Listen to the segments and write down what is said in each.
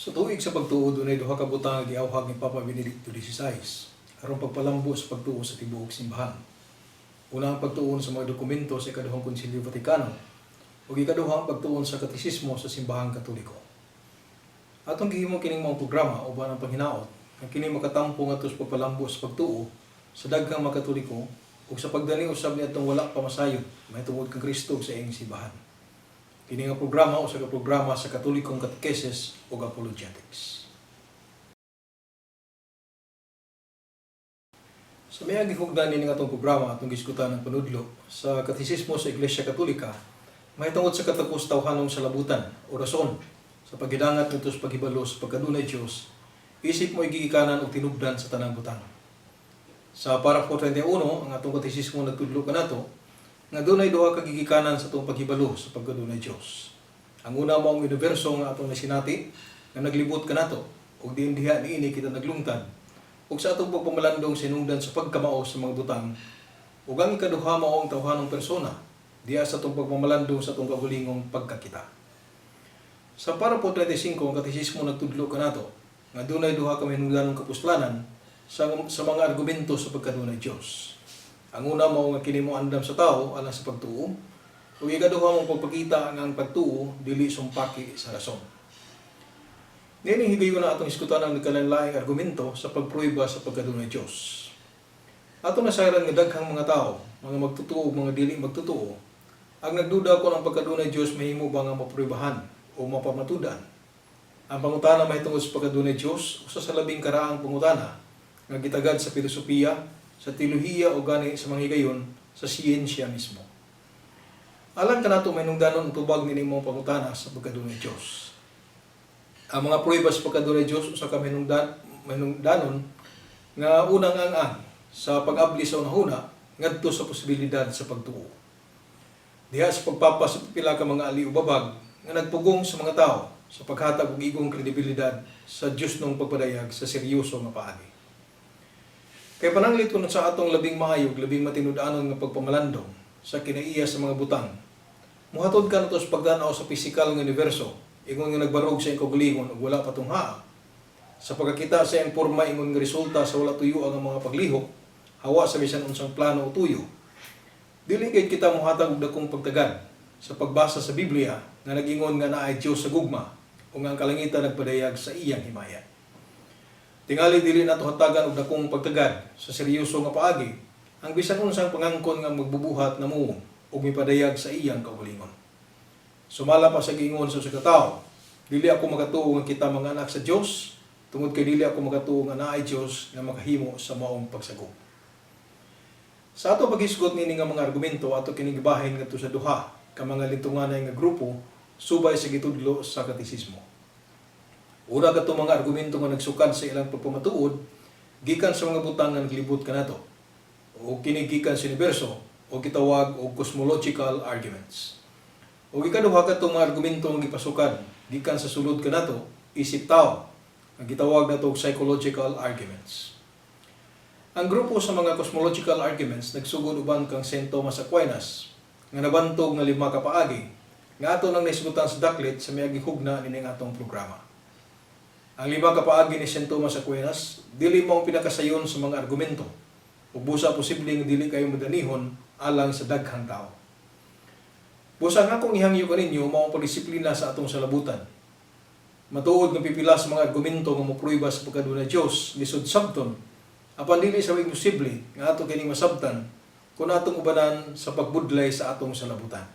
Sa tuig sa pagtuo, dunay duha ka butang giawhag ni Papa Benedicto XVI aron pagpalambo sa pagtuo sa tibuok simbahan. Una ang pagtuon sa mga dokumento sa ikaduhang Konsilyo Vatikano ug ikaduha ang pagtuon sa katisismo sa simbahang Katoliko. Atong gihimo kining mga programa uban ang panghinaot nga kini makatampo ngadto sa pagpalambo sa pagtuo sa daghang mga Katoliko ug sa pagdani usab niadtong wala pamasayod mahitungod kang Kristo sa iyang simbahan. Kini nga programa o sa programa sa Katolikong Catechesis o Apologetics. Sa may gihugdan ni atong programa atong giskutan ng panudlo sa katisismo sa Iglesia Katolika mahitungod sa katapos tawhanong salabutan o rason sa paghidangat nito sa paghibalo sa pagkadunay Dios isip mo igigikanan o tinubdan sa tanang butang. Sa parapho 31 ang atong katisismo nagtudlo kanato nga dunay duha ka gigikanan sa atong paghibalo sa pagkadunay Dios. Ang una mao ang universo nga atong nasinati nga naglibot kanato ug diin diha niini kita naglungtad ug sa atong pagpamalandong sinungdan sa pagkamao sa mga butang ug ang ikaduha mao ang tawhanong persona diha sa atong pagpamalandong sa atong kaugalingong pagkakita. Sa parapho 35 ang katisismo nagtudlo kanato nga dunay duha ka mahinungdanong kapuslanan sa mga argumento sa pagkadunay Dios. Ang una mao nga kini mo andam sa tao alang sa pagtuo ug ikaduha mao pagpakita nga ang pagtuo dili sumpaki sa rason. Nining higayon na atong iskutan ang nagkalain-laing argumento sa pagprueba sa pagkadunay Dios. Atong nasayran nga daghang mga tao, mga magtutuo ug mga dili magtutuo, ang nagduda kung ang pagkadunay Dios mahimo ba nga mapruebahan o mapamatudan. Ang pangutana mahitungod sa pagkadunay Dios usa sa labing karaang pangutana nga gitagad sa filosofiya, sa teolohiya o gani sa mga higayon sa siyensya mismo. Alam kanato mahinungdanon ang tubag nining mga pangutana sa pagkadunay Dios. Ang mga prueba sa pagkadunay Dios usa ka mahinungdanon nga unang ang sa pag-abli sa unahuna ngadto sa posibilidad sa pagtuo. Diha sa pagpapa sa pipila ka mga ali ubabag nga nagpugong sa mga tao sa paghatag og igong kredibilidad sa Dios nung pagpadayag sa seryoso nga paagi. Kay pananglit kuno sa atong labing maayog, labing matinud-anon nga pagpamalandong sa kinaiya sa mga butang. Muhatod ka nato sa pagdanaw sa pisikal nga universo, ingon nga nagbarog sa iyang kaugalingon ug wala patong haa. Sa pagkakita sa iyang porma ingon nga resulta sa wala tuyo ang mga paglihok, hawa sa bisan unsang plano o tuyo. Dili gayud kita mohatag og dakong pagtagad sa pagbasa sa Biblia nga nag-ingon nga naay Dios sa gugma o nga ang kalangitan nagpadayag sa iyang himaya. Tingali dili nato hatagan og dakong pagtagad sa seryoso nga paagi ang bisan unsang pangangkon nga magbubuhat namo ug mipadayag sa iyang kaugalingon. Sumala pa sa giingon sa tawo, dili ako makatuo nga kita mga anak sa Dios tungod kay dili ako makatuo nga naay Dios nga makahimo sa maong pagsagop. Sa ato paghisgot nini nga mga argumento ato kining gibahin ngadto sa duha ka mga litunganay nga grupo subay sa gitudlo sa katisismo. Una kato mga argumento nga nagsukad sa ilang pagpamatuod gikan sa mga butang nga naglibot kanato o kini gikan sa universo o gitawag og cosmological arguments. O ikaduha katong mga argumento nga gipasukad gikan sa sulod kanato isip tao ang gitawag nato og psychological arguments. Ang grupo sa mga cosmological arguments nagsugod uban kang St. Thomas Aquinas nga nabantog nga 5 ka paagi nga ato nang naisgutan sa daklit sa miaging hugna nining atong programa. Ang 5 ka paagi ni St. Thomas Aquinas dili mao pinakasayon sa mga argumento ug busa posible nga dili kayo madanihon alang sa daghang tao. Busa nga kung ihangyo kaninyo mao ang pagdisiplina sa atong salabutan. Matuod nga pipila sa mga argumento nga moprueba sa pagkadunay Dios lisod sabton apan dili sa imposible nga ato kining masabtan kung atong ubanan sa pagbudlay sa atong salabutan.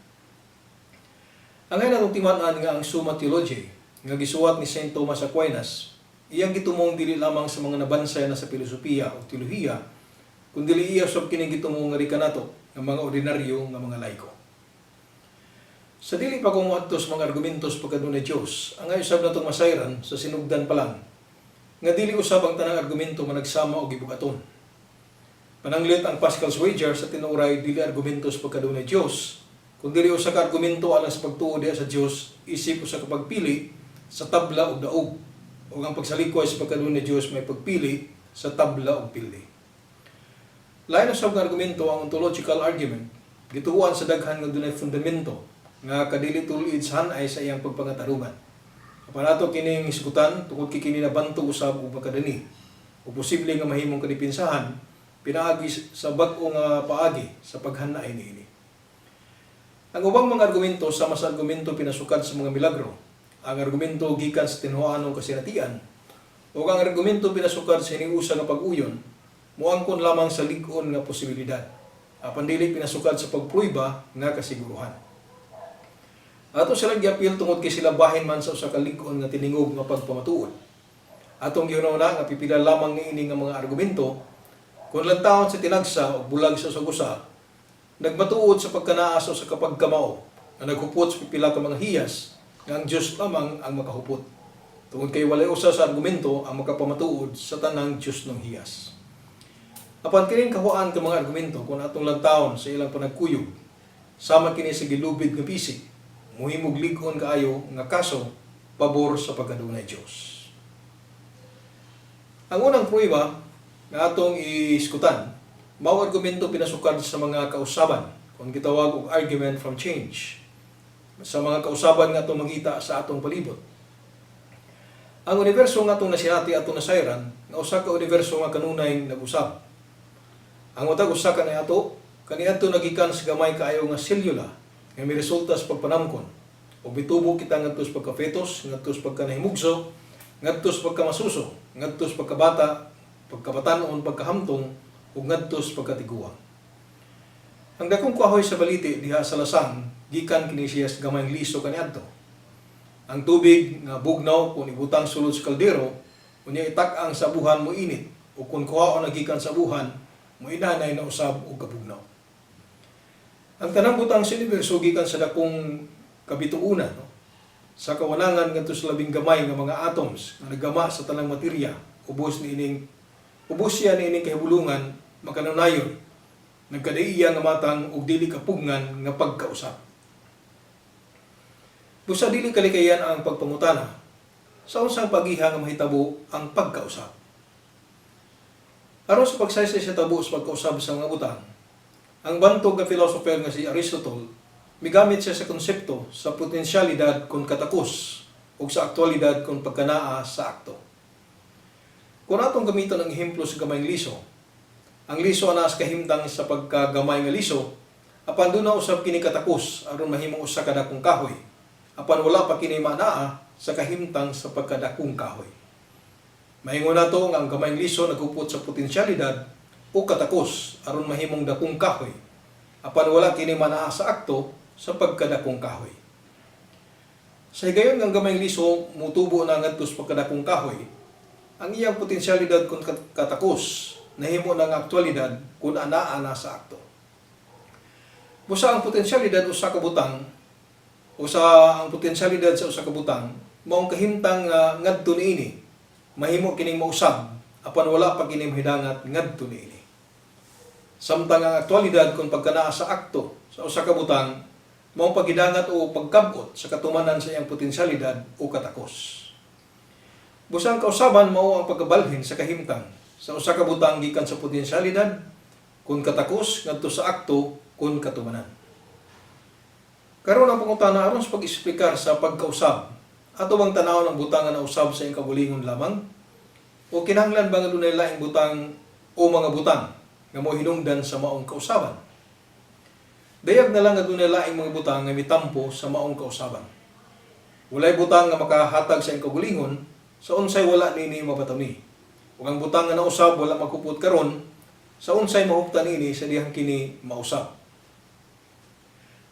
Ang ngayon atong timaan nga ang Summa Theologiae nga gisuwat ni St. Thomas Aquinas, iyang gitumong dili lamang sa mga nabansay na sa filosofiya o teolohiya, kundi iya usab kining gitumong nga rikanato ng mga ordinaryo nga mga laiko. Sa dili pa kung moadto sa mga argumentos pagkadunay Dios, ang usab natong masayran sa sinugdan pa lang nga dili usab ang tanang argumento nga nagsama og gibugaton. Pananglit ang Pascal's wager sa tinuray dili argumentos pagkadunay Dios, kundi dili usa ka argumento alang sa pagtuo diha sa Dios, isip usa ka pagpili sa tabla ug daog. Ug ang pagsalikoy sa pagkadunay Dios may pagpili sa tabla ug pildi. Lain usab nga argumento ang ontological argument, gituhuan sa daghan nga dunay fundamento nga kadili tulid sa hanay sa iyang pagpangatarungan. Apan ato kining isgutan tungod kay kini nabanto usab og makadani o posible nga mahimong kadipinsahan pinaagi sa bag-o nga paagi sa paghanay niini. Ang ubang mga argumento sama sa argumento pinasukad sa mga milagro, ang argumento gikan sa tinhuanong kasinatian o ang argumento pinasukad sa hiniusa nga pag-uyon moangkon lamang sa lig-on nga posibilidad. Apan dili pinasukad sa pagpruiba nga kasiguruhan. Ato sila giapil tungod kay sila bahin man sa usa ka lig-on nga tiningog nga pagpamatuod. Atong gihunahuna nga pipila lamang niini nga mga argumento kung lantawon sa tinagsa o bulag sa usa nagmatuod sa pagkanaaso sa kapagkamao na naghupot sa pipila ka mga hiyas nga ang Diyos lamang ang makahupot. Tungod kay walay usa sa argumento ang makapamatuod sa tanang Diyos ng hiyas. Apan kining kahuan ka mga argumento kung atong lantawon sa ilang panagkuyog sama kini sa gilubid nga bisig muhimog lig-on kaayo nga kaso pabor sa pagkadunay Dios. Ang unang prueba nga atong iskutan mao argumento pinasukad sa mga kausaban kung gitawag og argument from change sa mga kausaban nga atong makita sa atong palibot. Ang universo nga atong nasinati atong nasayran nga usa ka universo nga kanunay nag-usab. Ang matag usa kaniadto nagikan sa gamay kaayo nga selula nga may resulta sa pagpanamkon o bitubo kita ngadto sa pagka-fetus, ngadto sa pagkanahimugso, ngadto sa pagkamasuso, ngadto sa pagkabata, pagkabatanon, pagkahamtong ug ngadto sa pagkatiguang. Ang dakong kahoy sa baliti diha sa lasang gikan kini siya sa gamayng liso kaniadto. Ang tubig nga bugnaw kung ibutang sulod sa kaldero unya itak-ang sa buhan mo init o kung kuhaon nagikan sa buhan mo inanay na usab og kabugnaw. Ang tanang butang sa universo gikan sa dakong kabituunan sa kawanangan ngadto sa labing gamay nga mga atoms nga naggama sa tanang materya ubos siya niining kahibulungan makanunayon nagkadaiya nga matang og dili kapugngan nga pagkausap. Busa dili kalikayan ang pagpangutana sa unsang pagiha nga mahitabo ang pagkausap. Aron sa pagsaysay sa tabo sa pagkausap sa mga butang, ang bantog nga philosopher nga si Aristotle, migamit siya sa konsepto sa potensyalidad kung katakos o sa aktualidad kung pagkanaa sa akto. Kung atong gamiton ang ehemplo sa gamayng liso, ang liso anas kahimtang sa pagkagamay nga liso, apan doon na usab kini katakos aron mahimong usa ka dakong kahoy, apan wala pa kini manaa sa kahimtang sa pagkadakong kahoy. Maingon nato nga ang gamayng liso nagupot sa potensyalidad o katakos aron mahimong dakong kahoy, apan wala kini manaa sa akto sa pagkadakong kahoy. Sa higayon nga gamayng liso mutubo na ngadto sa pagkadakong kahoy, ang iyang potensyalidad kung katakos nahimo ng aktualidad kung anaa na sa akto. Busa ang potensyalidad usa ka butang ang potensyalidad sa usa ka butang maong kahimtang ngadto niini mahimo kining mausab apan wala pa kini mahidangat ngadto niini. Samtang ang aktualidad kung pagkanaa sa akto sa usa ka butang maong paghidangat o pagkabot sa katumanan sa iyang potensyalidad o katakos. Busang kausaban mao ang pagkabalhin sa kahimtang sa usa ka butang gikan sa potensyalidad kun katakos ngadto sa akto kun katumanan. Karon ang pangutana aron sa pag-eksplikar sa pagkausab, ato bang tan-awon ang butang nga nausab sa iyang kabulingon lamang o kinahanglan ba nga dunay laing butang o mga butang nga mao hinungdan sa maong kausaban? Dayag na lang nga dunay laing mga butang nga mitampo sa maong kausaban. Walay butang nga makahatag sa iyang kabulingon sa unsay wala nini mapatawni. Ug ang butang nga nausab wala makupot karon sa unsay mahuptan nini sa dihang kini mausab.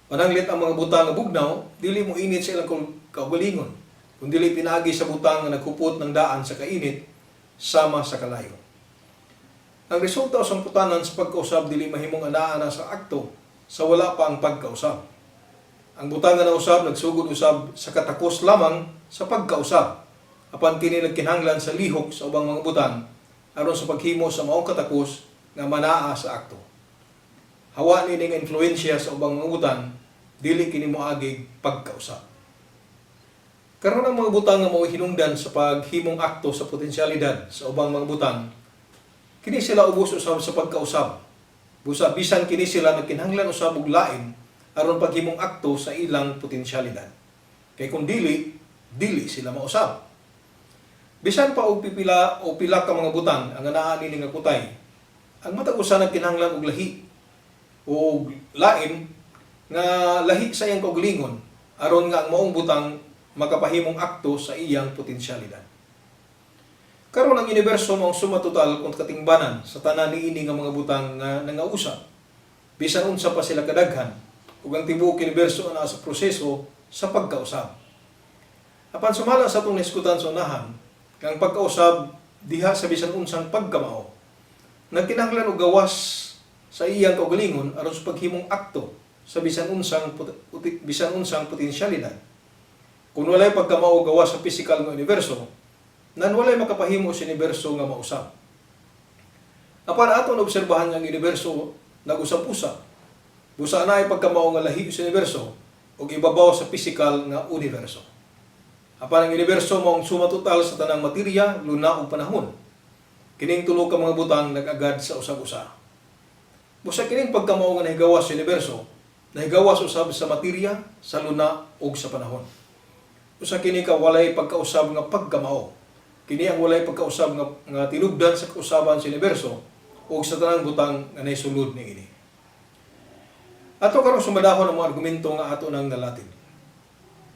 Pananglit ang mga butang nga bugnaw, dili mo init sa ilang kaugalingon, kung dili pinaagi sa butang nga nagkupot ng daan sa kainit, sama sa kalayo. Ang resulta sa putanan sa pagkausab dili mahimong anaa na sa akto sa wala pa ang pagkausab. Ang butang nga nausab nagsugod usab sa katakos lamang sa pagkausab. Apan kini nagkinahanglan sa lihok sa ubang mga butang aron sa paghimo sa maong katakos nga manaa sa akto. Hawa ni ning influensya sa ubang mga butang, dili kini moagig pagkausap. Karon ang mga butang nga mao hinungdan sa paghimong akto sa potensyalidad sa ubang mga butang, kini sila ubos usab sa pagkausap. Busa bisan kini sila nagkinahanglan usab og lain aron paghimong akto sa ilang potensyalidad. Kay kung dili, dili sila mausab. Bisan pa og pipila o pila ka mga butang ang anaa nini nga kutay, ang matag usa nagkinahanglan og lahi o lain nga lahi sa iyang kaugalingon aron nga ang maong butang makapahimong akto sa iyang potensyalidad. Karon ang universo mao sumatotal kung katingbanan sa tanan niini nga mga butang nga nangausab. Bisan unsa pa sila kadaghan ug ang tibuok universo ana sa proseso sa pagkausab. Apan sumala sa atong naiskutan sa unahan, ang pagkausab diha sa bisan unsang pagkamao nagkinahanglan og gawas sa iyang kaugalingon aron sa paghimong akto sa bisan unsang potensyalidad. Kung walay pagkamao gawas sa physical nga universo, nan walay makapahimo sa universo nga mausab. Apan aton obserbahan nga ang universo nag-usab-usab. Busa na ay pagkamao nga lahi sa universo ug ibabaw sa physical nga universo. Apan ang universo mao ang suma total sa tanang materya, luna ug panahon. Kining tulo ka mga butang nag-agad sa usag-usa. Busa kining pagkamao nga nahigawas sa universo, nahigawas usab sa materya, sa luna ug sa panahon. Usa kini ka walay pagkausab nga pagkamao. Kini ang walay pagkausab nga tinubdan sa kausaban sa universo o sa tanang butang nga naisulod niini. Ato karon sumadahon ang mga argumento nga ato nang nalatin.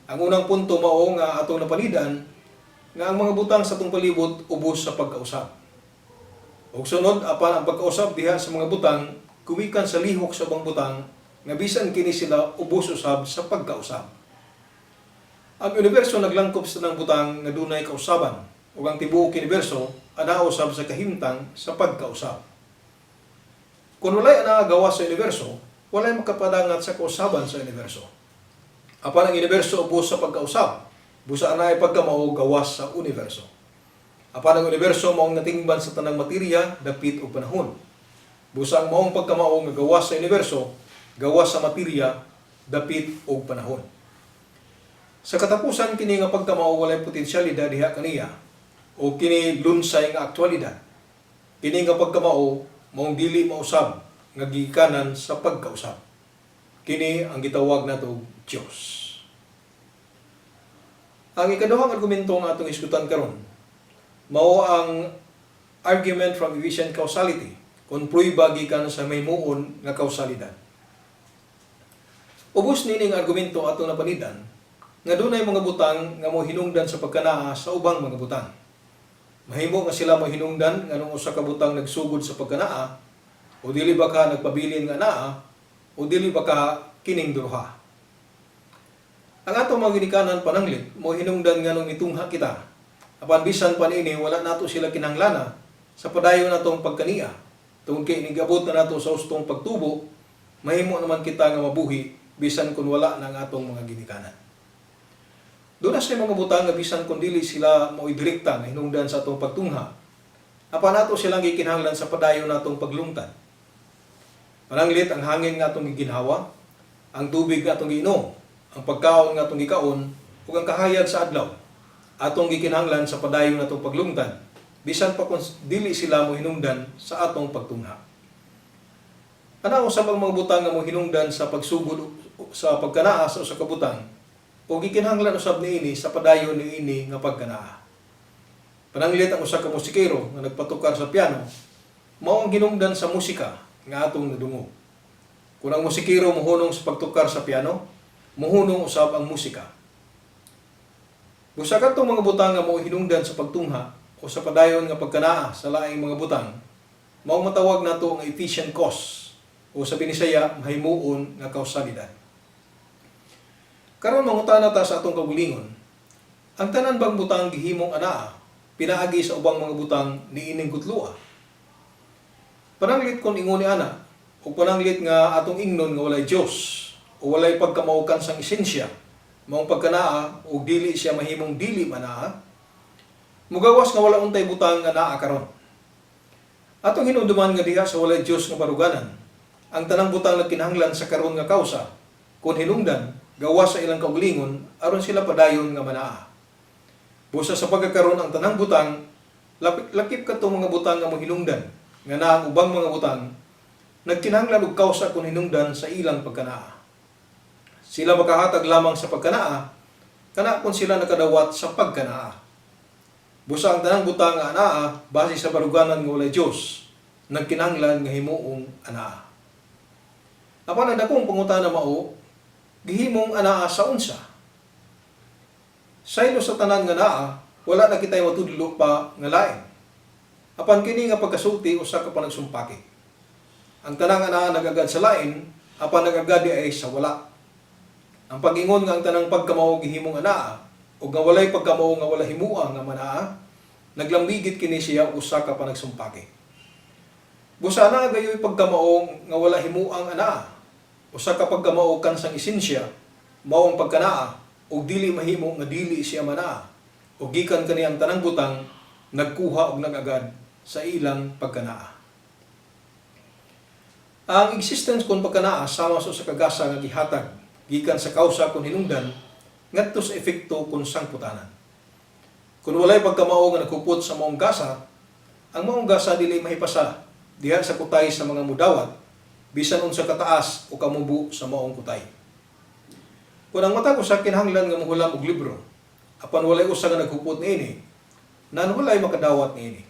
Ang unang punto mao nga atong napanidan nga ang mga butang sa atong palibot ubos sa pagkausab. Ug sunod apan ang pagkausab diha sa mga butang kumikan sa lihok sa ubang butang nga bisan kini sila ubos usab sa pagkausab. Ang universo naglangkob sa tanang butang nga dunay kausaban ug ang tibuok universo ana usab sa kahimtang sa pagkausab. Kung walay ana gawas sa universo, walay makapadangat sa kausaban sa universo. Apan ang universo ubos sa pagkausab, busa ana ay pagkamao gawas sa universo. Apan ang universo mao natingban sa tanang materya, dapit ug panahon. Busa ang maong pagkamao nga gawas sa universo, gawas sa materya, dapit ug panahon. Sa katapusan kini nga pagkamao walay potensyalidad diha kaniya o kini lunsay nga aktwalidad. Kini nga pagkamao maong dili mausab nga gikanan sa pagkausab. Kini ang gitawag nato Dios. Ang ikaduhang argumento nga atong iskutan karon mao ang argument from efficient causality kung pruiba gikan sa mahimong nga kausalidad. Ubos nining argumento atong napanidan nga dunay mga butang nga mohinungdan sa pagkanaa sa ubang mga butang. Mahimo nga sila mahinungdan nga nung usa ka butang nagsugod sa pagkanaa o dili ba ka nagpabilin nga naa o dili ba ka kining duha. Ang atong mga ginikanan pananglit mohinungdan nga nung mitungha kita. Apan bisan pa niini wala nato sila kinahanglan sa padayon natong pagkaniya. Tungod kay inigabot na nato sa ustong pagtubo, mahimo naman kita nga mabuhi bisan kun wala nang atong mga ginikanan. Doon na sa mga butang nga bisan kung dili sila mo idirekta na hinungdan sa atong pagtungha. Apan nato silang gikinahanglan sa padayon natong paglungtad. Pananglit ang hangin nga atong giginhawa, ang tubig nga atong giinom, ang pagkaon nga atong gikaon, ug ang kahayag sa adlaw. Atong gikinahanglan sa padayon natong paglungtad, bisan pa kung dili sila mo hinungdan sa atong pagtungha. Ana usab ang mga butang nga mo hinungdan sa pagsugod sa pagkanaa sa usa ka butang, o gikinahanglan usab niini sa padayon niini nga pagkanaa. Pananglit ang usa ka musikero nga nagpatukar sa piano, mao ang hinungdan sa musika nga atong nadungog. Kung ang musikero mohunong sa pagtukar sa piano, mohunong usab ang musika. Busa kadtong mga butang nga mao hinungdan sa pagtungha o sa padayon nga pagkanaa sa laing mga butang, mao matawag nato nga efficient cause o sa Binisaya mahimuon nga kausalidad. Karon mangutana ta sa atong kabulingon, ang tanan bang butang gihimong anaa pinaagi sa ubang mga butang niining kutlua? Pananglit kon ingon ni ana, o pananglit nga atong ingnon nga walay Dios o walay pagkamaukan sang esensya, maong pagkanaa o dili siya mahimong dili manaa, mugawas nga wala untay butang nga naa karon. Atong hinumduman nga diha sa walay Dios nga baruganan, ang tanang butang nagkinahanglan sa karon nga kausa, kun hinungdan gawas sa ilang kaugalingon aron sila padayon nga manaa. Busa sa pagkakaroon ang tanang butang, lakip kadtong mga butang nga mohinungdan nga naa ang ubang mga butang nagkinahanglan og kausa kun hinungdan sa ilang pagkanaa. Sila makahatag lamang sa pagkanaa kana kung sila nakadawat sa pagkanaa. Busa ang tanang butang nga anaa base sa baruganan nga walay Dios nagkinahanglan nga himuong anaa. Apan ang dakong pangutana mao, gihimong anaa sa unsa? Saylo sa tanan nga anaa, wala na kitay matudlo pa nga lain. Apan kini nga pagkasulti usa ka panagsumpaki. Ang tanang anaa nagagad sa lain, apan nagagad ay sa wala. Ang pag-ingon nga ang tanang pagkamao gihimong anaa o nga walay pagkamao nga wala himua nga manaa, naglambigit kini siya usa ka panagsumpaki. Busa na gayoy pagkamao nga wala himuang anaa, usa ka pagkamao kansang esensya, mao ang pagkanaa og dili mahimo nga dili siya manaa, o gikan kani ang tanang butang nagkuha og nagagad sa ilang pagkanaa. Ang existence kon pagkanaa sama sa kagasa nga gihatag gikan sa kausa kon hinungdan ngadto sa epekto kon sangputanan. Kung walay pagkamao nga nakupot sa maong gasa, ang maong gasa dili mahipasa diha sa kutay sa mga mudawat bisan unsa kataas o kamubo sa maong kutay. Kung ang matag usa kinahanglan nga mohulam og libro, apan walay usa nga naghupot niini, nan walay makadawat niini.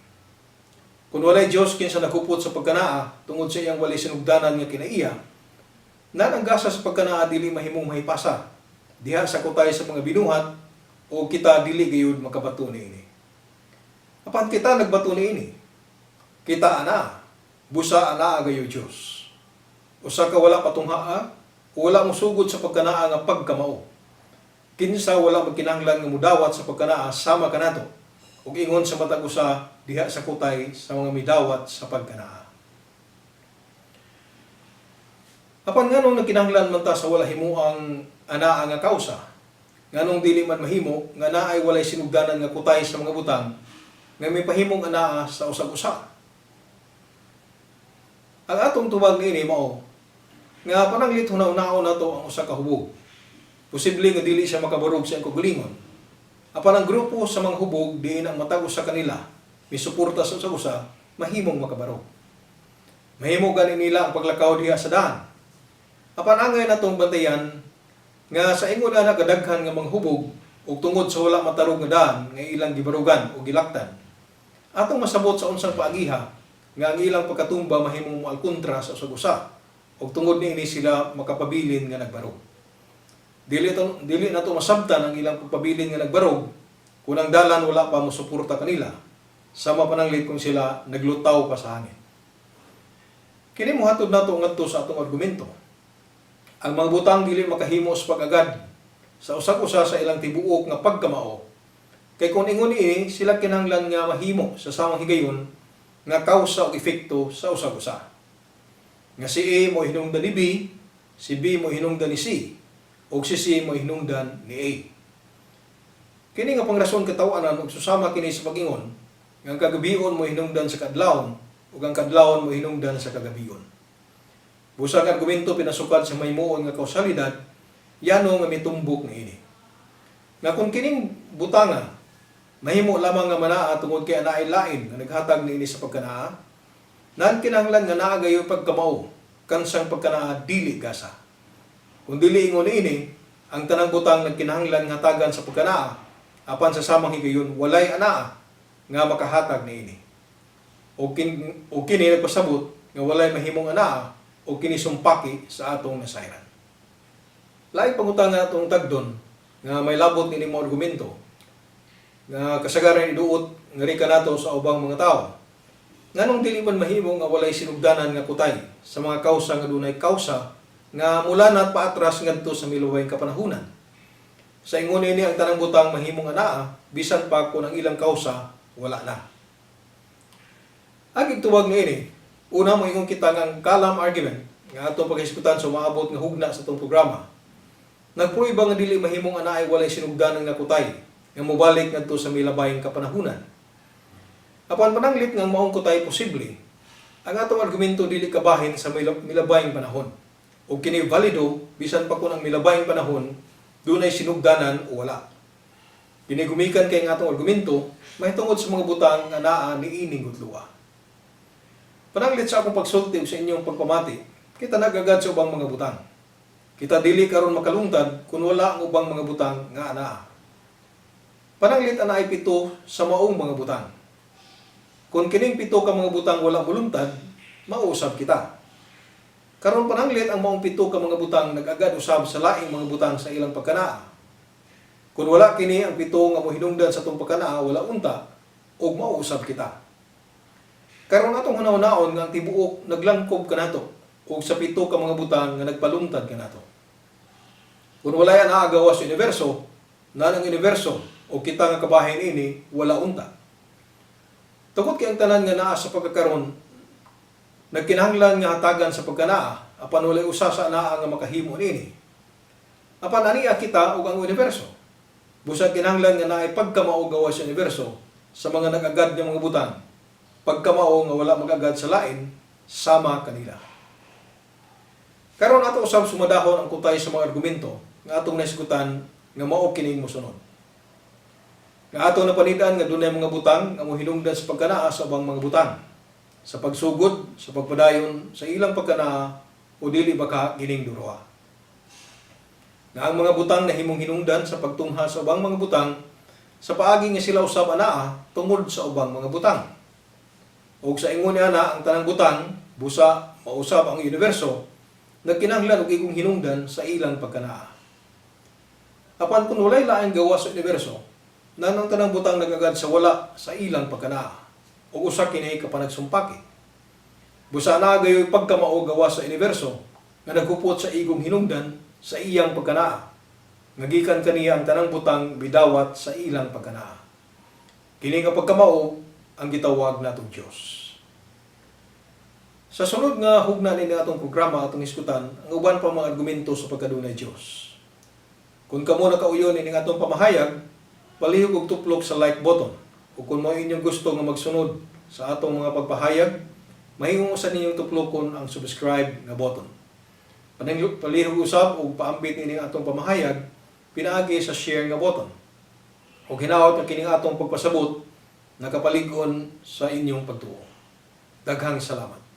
Kung walay Dios kinsa naghupot sa pagkanaa tungod sa iyang walay sinugdanan nga kinaiya, nan ang gasa sa pagkanaa dili mahimong mahipasa diha sa kutay sa mga binuhat o kita dili gayud makabato niini. Apan kita nagbato niini. Kita ana, busa ana gayo Dios. Usa ka wala patunghaa, wala mosugod sa pagkanaa nga pagkamao. Kinsa wala magkinahanglan nga mudawat sa pagkanaa sama kanato ug ingon sa matag usa diha sa kutay sa mga midawat sa pagkanaa. Apan nganong nagkinahanglan man ta sa wala himuang anaa nga kausa? Nganong dili man mahimo nga naay walay sinugdanan nga kutay sa mga butang nga may pahimong anaa sa usag-usa? Ang atong tubag niini mao nga pananglit hunaw-hunaw na to ang usa ka hubog. Posible nga dili siya makabarog sa kaugalingon. Apan ang grupo sa mga hubog diin ang matag sa kanila misuporta sa usa mahimong makabarog. Mahimo gani nila ang paglakaw diha sa daan. Apan angay natong bantayan nga sa ingon ana kadaghan nga mga hubog ug tungod sa wala matarog nga daan nga ilang gibarugan o gilaktan. Atong masabot sa unsang paagiha nga ang ilang pagkatumba mahimong moalkontra sa usag-usa. Og tungod niini sila makapabilin nga nagbarog. Dili na to masabtan ang ilang pagpabilin nga nagbarog kung ang dalan wala pa mosuporta kanila. Sama pananglit kung sila naglutaw pa sa hangin. Kini mohatod nato ngadto sa atong argumento. Ang mga butang dili makahimo sa pag-agad sa usag-usa sa ilang tibuok nga pagkamao. Kay kung ingon niini sila kinahanglan nga mahimo sa samang higayon nga kausa og epekto sa usag-usa. Nga si A mo hinungdan ni B, si B mo hinungdan ni C, o si C mo hinungdan ni A. Kini nga pangrason katawanan ug susama kini sa pag-ingon, nga ang kagabion mo hinungdan sa kadlawon, ug ang kadlawon mo hinungdan sa kagabion. Busang argumento pinasukad sa mahimoon nga kausalidad, yano nga mitumbok niini. Nga kung kining butanga, mahimo lamang nga manaa tungod kay anaay lain nga naghatag niini sa pagkanaa, nan kinahanglan nga naa gayo pagkamao kansang pagkanaa dili gasa. Kung dili ingon niini, ang tanang butang nagkinahanglan nga hatagan sa pagkanaa apan sa samang higayon walay anaa nga makahatag niini. O kini nagpasabot nga walay mahimong anaa o kini sumpaki sa atong nasayran. Lain pangutana atong tagdon nga may labot niini mo argumento nga kasagaran iduot nga rika nato sa ubang mga tao. Nganong dili man mahimo nga walay sinugdanan nga kutay sa mga kausa nga dunay kausa nga mula na paatras ngadto sa miluwayng kapanahunan. Sa ingon ini ang tanang butang mahimong anaa bisan pa kung ang ilang kausa wala na. Agig tuwag niini, una mo ingon kita nga ang kalam argument nga atong paghisgutan sa maabot nga hugna sa atong programa. Nagpruiba nga dili mahimong anaa ay walay sinugdanan nga kutay nga mobalik ngadto sa milabayng kapanahunan. Apan pananglit nga maong kutay posible, ang atong argumento dili kabahin sa milabayng panahon. O kini valido bisan pa kung ang milabayng panahon dunay sinugdanan o wala. Kini gumikan kay ang atong argumento mahitungod sa mga butang nga naa niining gudluwa. Pananglit sa akong pagsulti sa inyong pagpamati, kita nagagad sa ubang mga butang. Kita dili karon makalungtad kung wala ang ubang mga butang nga anaa. Pananglit ana ay pito sa maong mga butang. Kung kining pito ka mga butang wala muluntad, mauusab kita. Karon pananglit ang maong pito ka mga butang nag-agad usab sa laing mga butang sa ilang pagkanaa. Kung wala kini ang pito nga mohinungdan sa atong pagkanaa, wala unta, og mauusab kita. Karon atong hunaw-naon nga ang tibuok naglangkob kanato og sa pito ka mga butang nga nagpaluntad kanato. Kung wala yan aagawa sa universo, na ang universo o kita nga kabahin ini wala unta. Tungod kay ang tanan nga naa sa pagkakaron nagkinahanglan nga hatagan sa pagkanaa apan walay usa sa anaa nga makahimo nini. Apan aniya kita ug ang universo. Busag kinahanglan nga naay pagkamao gawa sa universo sa mga nag-agad nga mga butang. Pagkamao nga wala mag-agad sa lain sama kanila. Karon ato usab sumadahon ang kutay sa mga argumento nga atong naisgutan nga mao kining mosunod. Nga ato napanidan nga dunay mga butang nga mohinungdan sa pagkanaa sa ubang mga butang, sa pagsugod, sa pagpadayon sa ilang pagkanaa o dili baka gining duruha. Nga ang mga butang na himong hinungdan sa pagtungha sa ubang mga butang sa paagi nga sila usab anaa tungod sa ubang mga butang. O sa ingon ni ana ang tanang butang busa mausab ang universo nagkinahanglan og igong hinungdan sa ilang pagkanaa. Apan kung walay laing gawa sa universo, nanang tanang butang nagagad sa wala sa ilang pagkanaa o usa kini kapanagsumpaki. Busa na gayoy pagkamao gawa sa universo nga nagkupot sa igong hinungdan sa iyang pagkanaa. Ngagikan kaniya ang tanang butang bidawat sa ilang pagkanaa. Kini nga pagkamao ang gitawag natong Dios. Sa sunod nga hugna ni atong programa atong iskutan ang uban pa mga argumento sa pagkadunay Dios. Kung kamo nakauyon ini atong pamahayag, palihog og tuplok sa like button. O kung mao inyong gusto nga magsunod sa atong mga pagpahayag, mahimong sa ninyong tuplokon ang subscribe nga button. Palihog usab og paambit ini atong pamahayag, pinaagi sa share nga button. O hinawat nga kining atong pagpasabot nakapalig-on sa inyong pagtuo. Daghang salamat.